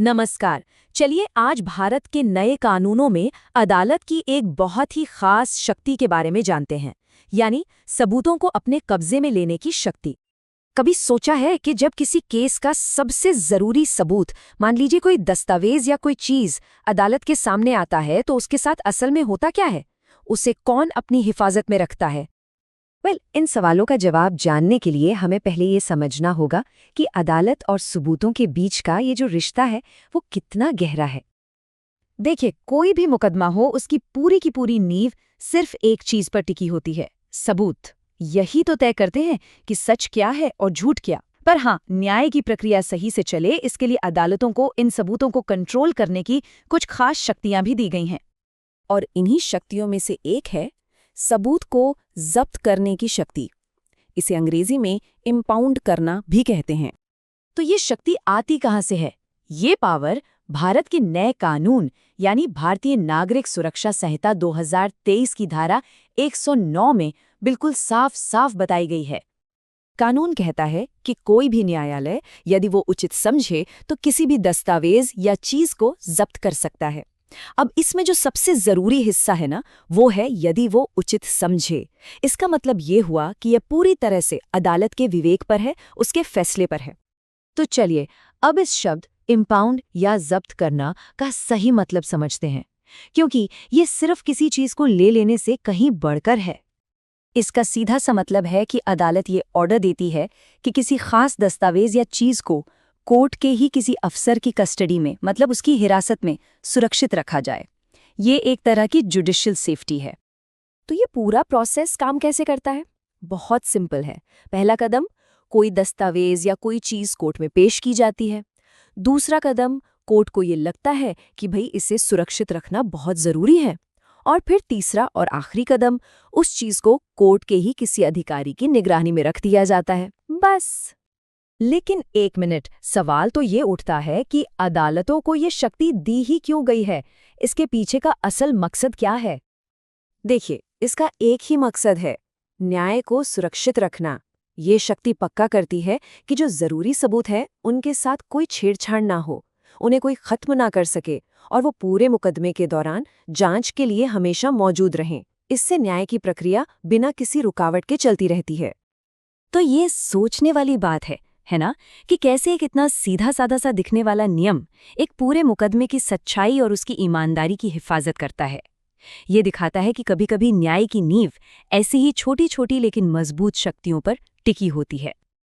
नमस्कार। चलिए आज भारत के नए कानूनों में अदालत की एक बहुत ही खास शक्ति के बारे में जानते हैं, यानी सबूतों को अपने कब्जे में लेने की शक्ति। कभी सोचा है कि जब किसी केस का सबसे जरूरी सबूत, मान लीजिए कोई दस्तावेज या कोई चीज, अदालत के सामने आता है तो उसके साथ असल में होता क्या है? उसे कौन अपनी हिफाजत में रखता है? इन सवालों का जवाब जानने के लिए हमें पहले ये समझना होगा कि अदालत और सबूतों के बीच का ये जो रिश्ता है वो कितना गहरा है। देखिए, कोई भी मुकदमा हो, उसकी की पूरी नींव सिर्फ एक चीज पर टिकी होती है, सबूत। यही तो तय करते हैं कि सच क्या है और झूठ क्या। पर हाँ, न्याय की प्रक्रिया सही से चले, इसके लिए अदालतों को इन सबूतों को कंट्रोल करने की कुछ खास शक्तियां भी दी गई हैं। और इन्हीं शक्तियों में से एक है सबूत को जब्त करने की शक्ति। इसे अंग्रेजी में इम्पाउंड करना भी कहते हैं। तो ये शक्ति आती कहाँ से है? ये पावर भारत के नए कानून यानी भारतीय नागरिक सुरक्षा संहिता 2023 की धारा 109 में बिल्कुल साफ साफ बताई गई है। कानून कहता है कि कोई भी न्यायालय यदि वो उचित समझे तो किसी भी दस्तावेज या चीज को जब्त कर सकता है। अब इसमें जो सबसे जरूरी हिस्सा है ना, वो है यदि वो उचित समझे। इसका मतलब ये हुआ कि यह पूरी तरह से अदालत के विवेक पर है, उसके फैसले पर है। तो चलिए अब इस शब्द इम्पाउंड या जब्त करना का सही मतलब समझते हैं, क्योंकि ये सिर्फ किसी चीज को ले लेने से कहीं बढ़कर है। इसका सीधा सा मतलब है कि अदालत ये ऑर्डर देती है कि किसी खास दस्तावेज या चीज को कोर्ट के ही किसी अफसर की कस्टडी में, मतलब उसकी हिरासत में सुरक्षित रखा जाए। ये एक तरह की जुडिशियल सेफ्टी है। तो ये पूरा प्रोसेस काम कैसे करता है? बहुत सिंपल है। पहला कदम, कोई दस्तावेज या कोई चीज कोर्ट में पेश की जाती है। दूसरा कदम, कोर्ट को ये लगता है कि भाई इसे सुरक्षित रखना बहुत जरूरी है। और फिर तीसरा और आखिरी कदम, उस चीज को कोर्ट के ही किसी अधिकारी की निगरानी में रख दिया जाता है, बस। लेकिन एक मिनट, सवाल तो ये उठता है कि अदालतों को ये शक्ति दी ही क्यों गई है? इसके पीछे का असल मकसद क्या है? देखिए, इसका एक ही मकसद है, न्याय को सुरक्षित रखना। ये शक्ति पक्का करती है कि जो जरूरी सबूत है उनके साथ कोई छेड़छाड़ ना हो, उन्हें कोई खत्म ना कर सके, और वो पूरे मुकदमे के दौरान जांच के लिए हमेशा मौजूद रहें। इससे न्याय की प्रक्रिया बिना किसी रुकावट के चलती रहती है। तो ये सोचने वाली बात है ना, कि कैसे एक इतना सीधा साधा सा दिखने वाला नियम एक पूरे मुकदमे की सच्चाई और उसकी ईमानदारी की हिफाजत करता है। ये दिखाता है कि कभी-कभी न्याय की नींव ऐसी ही छोटी-छोटी लेकिन मजबूत शक्तियों पर टिकी होती है।